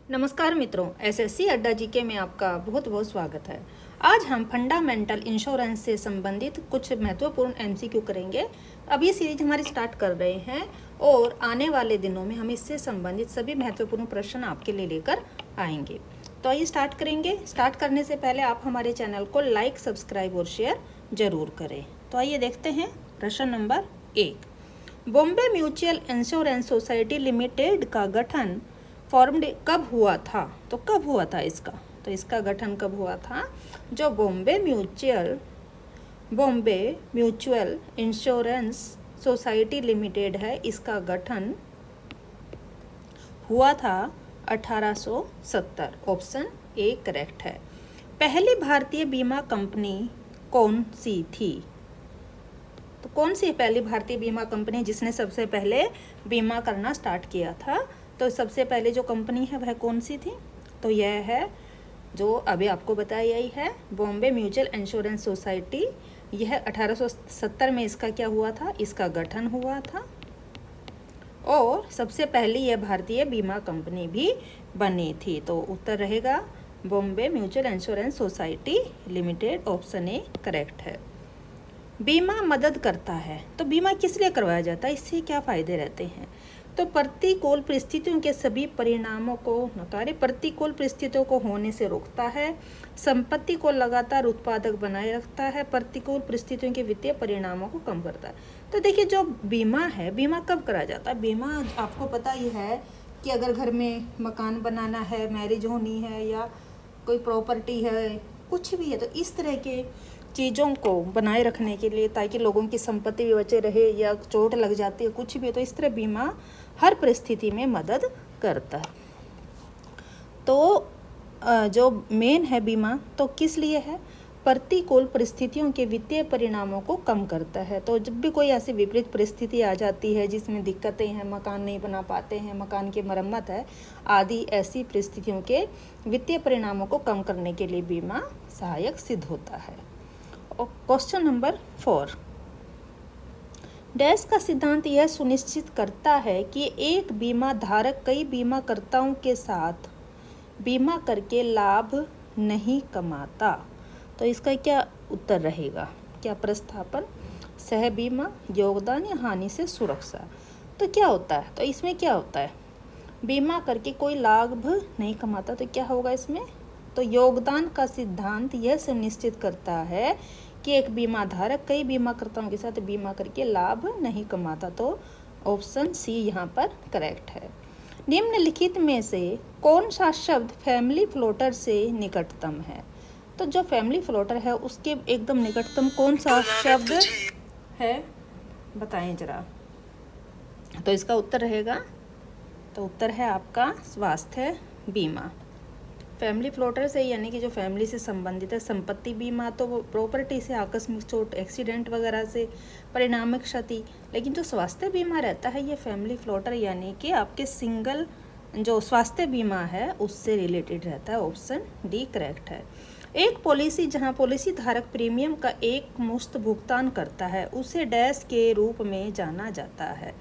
नमस्कार मित्रों, एसएससी अड्डा जीके में आपका बहुत बहुत स्वागत है। आज हम फंडामेंटल इंश्योरेंस से संबंधित कुछ महत्वपूर्ण एमसीक्यू करेंगे। अब ये सीरीज हमारी स्टार्ट कर रहे हैं और आने वाले दिनों में हम इससे संबंधित सभी महत्वपूर्ण प्रश्न आपके लिए लेकर आएंगे। तो आइए स्टार्ट करेंगे। स्टार्ट करने से पहले आप हमारे चैनल को लाइक, सब्सक्राइब और शेयर जरूर करें। तो आइए देखते हैं प्रश्न number 1। Bombay mutual insurance society limited का गठन फॉर्म्ड कब हुआ था? तो कब हुआ था इसका? तो इसका गठन कब हुआ था? जो Bombay mutual insurance society limited है, इसका गठन हुआ था 1870। ऑप्शन ए करेक्ट है। पहली भारतीय बीमा कंपनी कौन सी थी? तो कौन सी पहली भारतीय बीमा कंपनी जिसने सबसे पहले बीमा करना स्टार्ट किया था? तो सबसे पहले जो कंपनी है वह कौन सी थी? तो यह है जो अभी आपको बताई गई है, बॉम्बे म्यूचुअल इंश्योरेंस सोसाइटी। यह 1870 में इसका क्या हुआ था? इसका गठन हुआ था और सबसे पहली यह भारतीय बीमा कंपनी भी बनी थी। तो उत्तर रहेगा Bombay mutual insurance society limited. Option A correct है। बीमा मदद करता है, तो बीमा किस लिए करवाया जाता है? इससे क्या फायदे रहते हैं? तो प्रतिकूल परिस्थितियों के सभी परिणामों को नकारे प्रतिकूल परिस्थितियों को होने से रोकता है, संपत्ति को लगातार उत्पादक बनाए रखता है, प्रतिकूल परिस्थितियों के वित्तीय परिणामों को कम करता है। तो देखिए, जो बीमा है, बीमा कब कराया जाता है? बीमा आपको पता ही है कि अगर घर में मकान बनाना है, मैरिज होनी है या कोई प्रॉपर्टी है, कुछ भी है, तो इस तरह के चीज़ों को बनाए रखने के लिए, ताकि लोगों की संपत्ति भी बचे रहे या चोट लग जाती है कुछ भी, तो इस तरह बीमा हर परिस्थिति में मदद करता है। तो जो मेन है बीमा, तो किस लिए है? प्रतिकूल परिस्थितियों के वित्तीय परिणामों को कम करता है। तो जब भी कोई ऐसी विपरीत परिस्थिति आ जाती है जिसमें दिक्कतें हैं, मकान नहीं बना पाते हैं, मकान की मरम्मत है आदि, ऐसी परिस्थितियों के वित्तीय परिणामों को कम करने के लिए बीमा सहायक सिद्ध होता है। Question number 4। डैश का सिद्धांत यह सुनिश्चित करता है कि एक बीमा धारक कई बीमाकर्ताओं के साथ बीमा करके लाभ नहीं कमाता। तो इसका क्या उत्तर रहेगा? क्या प्रस्थापन, सह बीमा, योगदान या हानि से सुरक्षा? तो क्या होता है? तो इसमें क्या होता है? बीमा करके कोई लाभ नहीं कमाता, तो क्या होगा इसमें? तो योगदान का सिद्धांत यह सुनिश्चित करता है कि एक बीमा धारक कई बीमाकर्ताओं के साथ बीमा करके लाभ नहीं कमाता। तो ऑप्शन सी यहाँ पर करेक्ट है। निम्नलिखित में से कौन सा शब्द फैमिली फ्लोटर से निकटतम है? तो जो फैमिली फ्लोटर है उसके एकदम निकटतम कौन सा शब्द है, बताएं जरा। तो इसका उत्तर रहेगा, तो उत्तर है आपका स्वास्थ्य बीमा। फैमिली फ्लोटर से यानी कि जो फैमिली से संबंधित है। संपत्ति बीमा तो वो प्रॉपर्टी से, आकस्मिक चोट, एक्सीडेंट वगैरह से परिणामक क्षति, लेकिन जो स्वास्थ्य बीमा रहता है ये फैमिली फ्लोटर यानी कि आपके सिंगल जो स्वास्थ्य बीमा है उससे रिलेटेड रहता है। ऑप्शन डी करेक्ट है। एक पॉलिसी जहां पॉलिसी धारक प्रीमियम का एक मुश्त भुगतान करता है उसे डैश के रूप में जाना जाता है।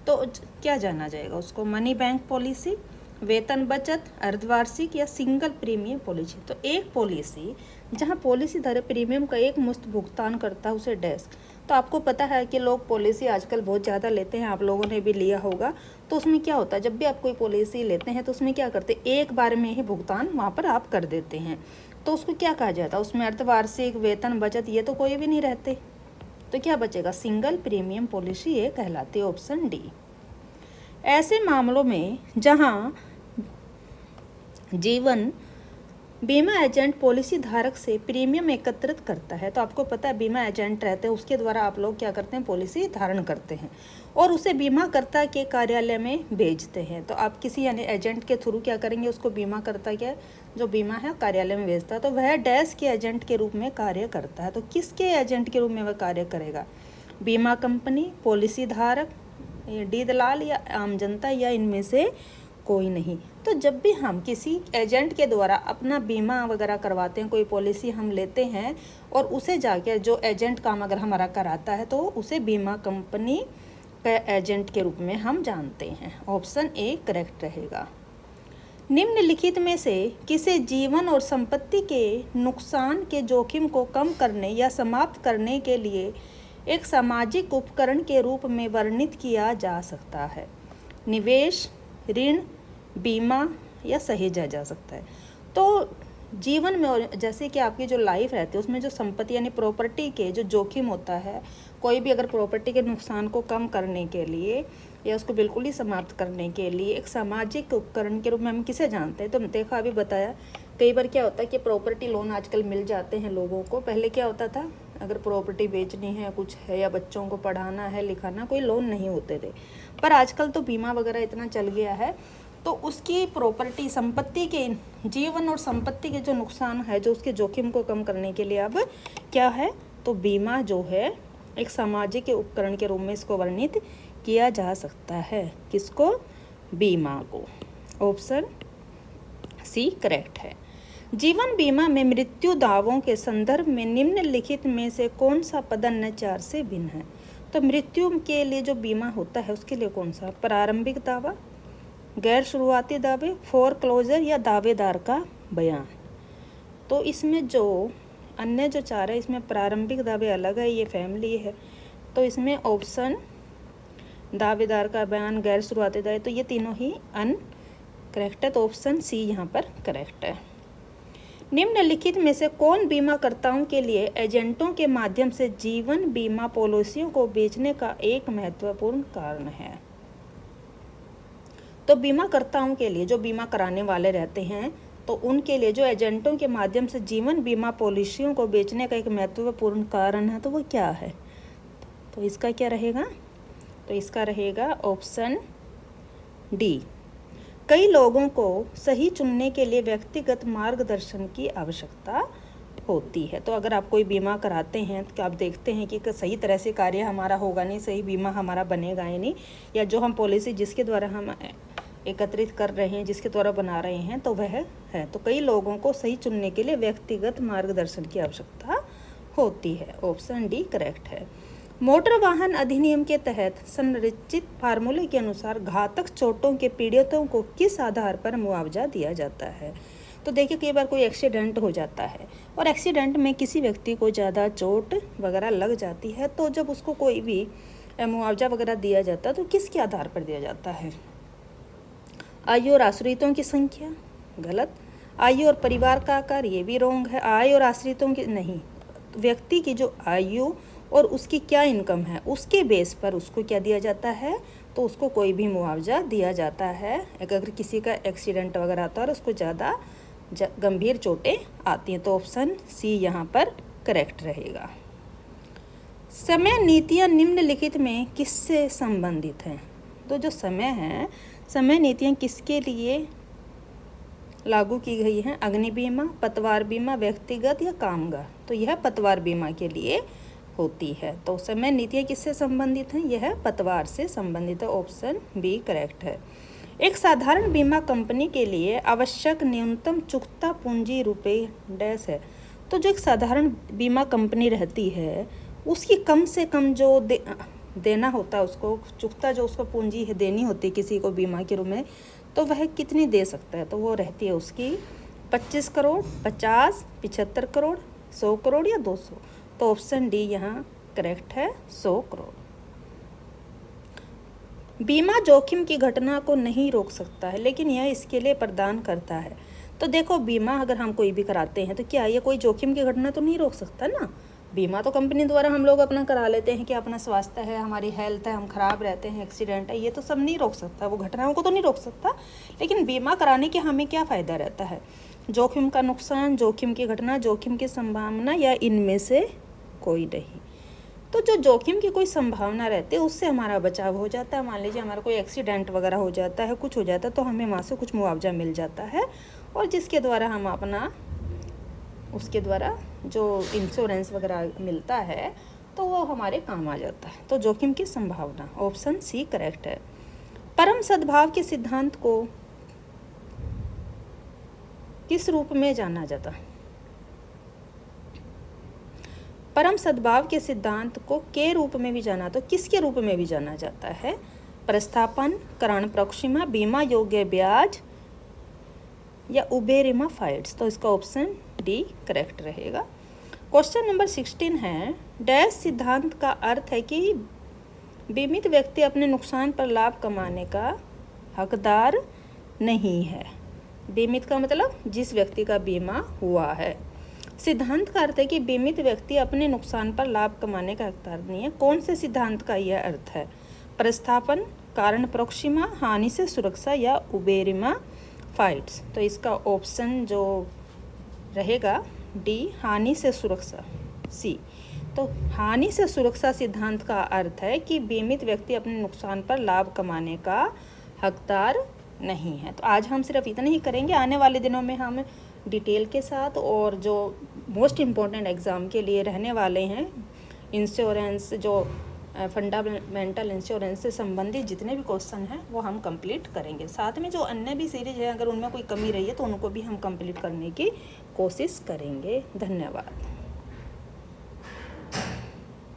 तो क्या जाना जाएगा उसको? मनी बैंक पॉलिसी, वेतन बचत, अर्धवार्षिक या सिंगल प्रीमियम पॉलिसी। तो एक पॉलिसी जहां पॉलिसी धारक प्रीमियम का एक मुश्त भुगतान करता है उसे डैश। तो आपको पता है कि लोग पॉलिसी आजकल बहुत ज़्यादा लेते हैं, आप लोगों ने भी लिया होगा। तो उसमें क्या होता है, जब भी आप कोई पॉलिसी लेते हैं तो उसमें क्या करते हैं, एक बार में ही भुगतान वहाँ पर आप कर देते हैं। तो उसको क्या कहा जाता है? उसमें अर्धवार्षिक, वेतन बचत ये तो कोई भी नहीं रहते। तो क्या बचेगा? सिंगल प्रीमियम पॉलिसी ये कहलाती है। Option D. ऐसे मामलों में जहां जीवन बीमा एजेंट पॉलिसी धारक से प्रीमियम एकत्रित करता है, तो आपको पता है बीमा एजेंट रहते हैं, उसके द्वारा आप लोग क्या करते हैं, पॉलिसी धारण करते हैं और उसे बीमाकर्ता के कार्यालय में भेजते हैं। तो आप किसी यानी एजेंट के थ्रू क्या करेंगे, उसको बीमाकर्ता के जो बीमा है कार्यालय में भेजता है। तो वह डैश के एजेंट के रूप में कार्य करता है। तो किसके एजेंट के रूप में वह कार्य करेगा? बीमा कंपनी, पॉलिसी धारक, डी दलाल या आम जनता, या इनमें से कोई नहीं। तो जब भी हम किसी एजेंट के द्वारा अपना बीमा वगैरह करवाते हैं, कोई पॉलिसी हम लेते हैं और उसे जाके जो एजेंट काम अगर हमारा कराता है तो उसे बीमा कंपनी के एजेंट के रूप में हम जानते हैं। ऑप्शन ए करेक्ट रहेगा। निम्नलिखित में से किसे जीवन और संपत्ति के नुकसान के जोखिम को कम करने या समाप्त करने के लिए एक सामाजिक उपकरण के रूप में वर्णित किया जा सकता है? निवेश, ऋण, बीमा या सहेजा जा सकता है। तो जीवन में, और जैसे कि आपकी जो लाइफ रहती है उसमें जो संपत्ति यानी प्रॉपर्टी के जो जोखिम होता है, कोई भी अगर प्रॉपर्टी के नुकसान को कम करने के लिए या उसको बिल्कुल ही समाप्त करने के लिए एक सामाजिक उपकरण के रूप में हम किसे जानते हैं? तो देखा, अभी बताया, कई बार क्या होता है कि प्रॉपर्टी लोन आजकल मिल जाते हैं लोगों को। पहले क्या होता था, अगर प्रॉपर्टी बेचनी है, कुछ है, या बच्चों को पढ़ाना है, लिखाना, कोई लोन नहीं होते थे। पर आजकल तो बीमा वगैरह इतना चल गया है, तो उसकी प्रॉपर्टी, संपत्ति के, जीवन और संपत्ति के जो नुकसान है, जो उसके जोखिम को कम करने के लिए अब क्या है, तो बीमा जो है एक सामाजिक उपकरण के रूप में इसको वर्णित किया जा सकता है। किसको? बीमा को। ऑप्शन सी करेक्ट है। जीवन बीमा में मृत्यु दावों के संदर्भ में निम्नलिखित में से कौन सा पद अन्य चार से भिन्न है? तो मृत्यु के लिए जो बीमा होता है उसके लिए कौन सा? प्रारंभिक दावा, गैर शुरुआती दावे, फोरक्लोजर या दावेदार का बयान। तो इसमें जो अन्य जो चार है, इसमें प्रारंभिक दावे अलग है, ये फैमिली है, तो इसमें ऑप्शन दावेदार का बयान, गैर शुरुआती दावे, तो ये तीनों ही करेक्ट है, तो ऑप्शन सी यहाँ पर करेक्ट है। निम्नलिखित में से कौन बीमाकर्ताओं के लिए एजेंटों के माध्यम से जीवन बीमा पॉलिसियों को बेचने का एक महत्वपूर्ण कारण है? तो बीमाकर्ताओं के लिए, जो बीमा कराने वाले रहते हैं, तो उनके लिए जो एजेंटों के माध्यम से जीवन बीमा पॉलिसियों को बेचने का एक महत्वपूर्ण कारण है, तो वो क्या है? तो इसका क्या रहेगा? तो इसका रहेगा ऑप्शन डी। कई लोगों को सही चुनने के लिए व्यक्तिगत मार्गदर्शन की आवश्यकता होती है। तो अगर आप कोई बीमा कराते हैं तो आप देखते हैं कि सही तरह से कार्य हमारा होगा नहीं, सही बीमा हमारा बनेगा ही नहीं, या जो हम पॉलिसी जिसके द्वारा हम एकत्रित कर रहे हैं, जिसके द्वारा बना रहे हैं, तो वह है। तो कई लोगों को सही चुनने के लिए व्यक्तिगत मार्गदर्शन की आवश्यकता होती है। ऑप्शन डी करेक्ट है। मोटर वाहन अधिनियम के तहत संरचित फार्मूले के अनुसार घातक चोटों के पीड़ितों को किस आधार पर मुआवजा दिया जाता है? तो देखिए, कई बार कोई एक्सीडेंट हो जाता है और एक्सीडेंट में किसी व्यक्ति को ज़्यादा चोट वगैरह लग जाती है, तो जब उसको कोई भी मुआवजा वगैरह दिया जाता है तो किसके आधार पर दिया जाता है? आयु और आश्रितों की संख्या, गलत। आयु और परिवार का आकार, ये भी रॉन्ग है। आय और आश्रितों की नहीं, व्यक्ति की जो आयु और उसकी क्या इनकम है, उसके बेस पर उसको क्या दिया जाता है? तो उसको कोई भी मुआवजा दिया जाता है। अगर किसी का एक्सीडेंट वगैरह आता है और उसको ज़्यादा गंभीर चोटें आती हैं, तो ऑप्शन सी यहाँ पर करेक्ट रहेगा। समय नीतियाँ निम्नलिखित में किससे संबंधित हैं? तो जो समय है, समय नीतियाँ किसके लिए लागू की गई हैं? अग्नि बीमा, पतवार बीमा, व्यक्तिगत या कामगार? तो यह पतवार बीमा के लिए होती है। तो समय नीतियाँ किससे संबंधित हैं? यह पतवार से संबंधित है। ऑप्शन बी करेक्ट है। एक साधारण बीमा कंपनी के लिए आवश्यक न्यूनतम चुकता पूंजी रुपये डैश है। तो जो एक साधारण बीमा कंपनी रहती है उसकी कम से कम जो देना होता है, उसको चुकता जो उसको पूंजी है देनी होती है किसी को बीमा के रूप में, तो वह कितनी दे सकता है? तो वो रहती है उसकी 25 करोड़, 50, 75 करोड़, 100 करोड़ या 200। तो ऑप्शन डी यहाँ करेक्ट है, 100 करोड़। बीमा जोखिम की घटना को नहीं रोक सकता है, लेकिन यह इसके लिए प्रदान करता है। तो देखो, बीमा अगर हम कोई भी कराते हैं तो क्या ये कोई जोखिम की घटना तो नहीं रोक सकता ना। बीमा तो कंपनी द्वारा हम लोग अपना करा लेते हैं कि अपना स्वास्थ्य है, हमारी हेल्थ है, हम खराब रहते हैं, एक्सीडेंट है, ये तो सब नहीं रोक सकता, वो घटनाओं को तो नहीं रोक सकता। लेकिन बीमा कराने के हमें क्या फ़ायदा रहता है? जोखिम का नुकसान, जोखिम की घटना, जोखिम की संभावना, या इनमें से कोई नहीं। तो जो जोखिम की कोई संभावना रहती है उससे हमारा बचाव हो जाता है। मान लीजिए हमारा कोई एक्सीडेंट वगैरह हो जाता है, कुछ हो जाता है, तो हमें वहाँ से कुछ मुआवजा मिल जाता है, और जिसके द्वारा हम अपना, उसके द्वारा जो इंश्योरेंस वगैरह मिलता है तो वो हमारे काम आ जाता है। तो जोखिम की संभावना, ऑप्शन सी करेक्ट है। परम सद्भाव के सिद्धांत को किस रूप में जाना जाता है? परम सद्भाव के सिद्धांत को के रूप में भी जाना, तो किसके रूप में भी जाना जाता है? प्रस्थापन, करण प्रोक्सिमा, बीमा योग्य ब्याज, या उबेरिमाफाइट्स। तो इसका ऑप्शन डी करेक्ट रहेगा। क्वेश्चन नंबर 16 है, डैश सिद्धांत का अर्थ है कि बीमित व्यक्ति अपने नुकसान पर लाभ कमाने का हकदार नहीं है। बीमित का मतलब जिस व्यक्ति का बीमा हुआ है। सिद्धांत का अर्थ है कि बीमित व्यक्ति अपने नुकसान पर लाभ कमाने का हकदार नहीं है। कौन से सिद्धांत का यह अर्थ है? प्रतिस्थापन, कारण प्रोक्सिमा, हानि से सुरक्षा या उबेरिमा फाइट्स। तो इसका ऑप्शन जो रहेगा डी, हानि से सुरक्षा, सी। तो हानि से सुरक्षा सिद्धांत का अर्थ है कि बीमित व्यक्ति अपने नुकसान पर लाभ कमाने का हकदार नहीं है। तो आज हम सिर्फ इतना ही करेंगे। आने वाले दिनों में हम डिटेल के साथ और जो मोस्ट इम्पॉर्टेंट एग्ज़ाम के लिए रहने वाले हैं, इंश्योरेंस, जो फंडामेंटल इंश्योरेंस से संबंधित जितने भी क्वेश्चन हैं वो हम कंप्लीट करेंगे। साथ में जो अन्य भी सीरीज है, अगर उनमें कोई कमी रही है तो उनको भी हम कंप्लीट करने की कोशिश करेंगे। धन्यवाद।